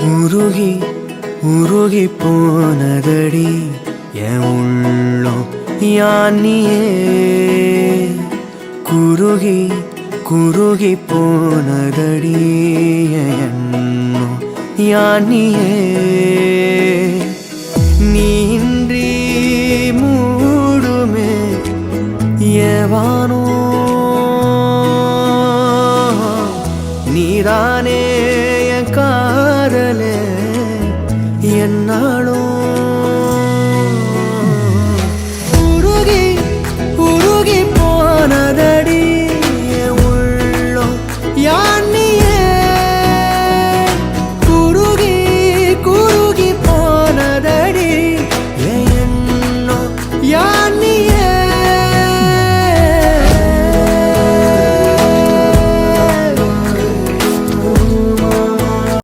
உருகி உருகி போனதடி என் உள்ளம் யானியே குருகி குருகி போனதடி என் எண்ணம் யானியே நீன்றி மூடுமே ஏவானோ நீதானே என் காதலே என்னாலும்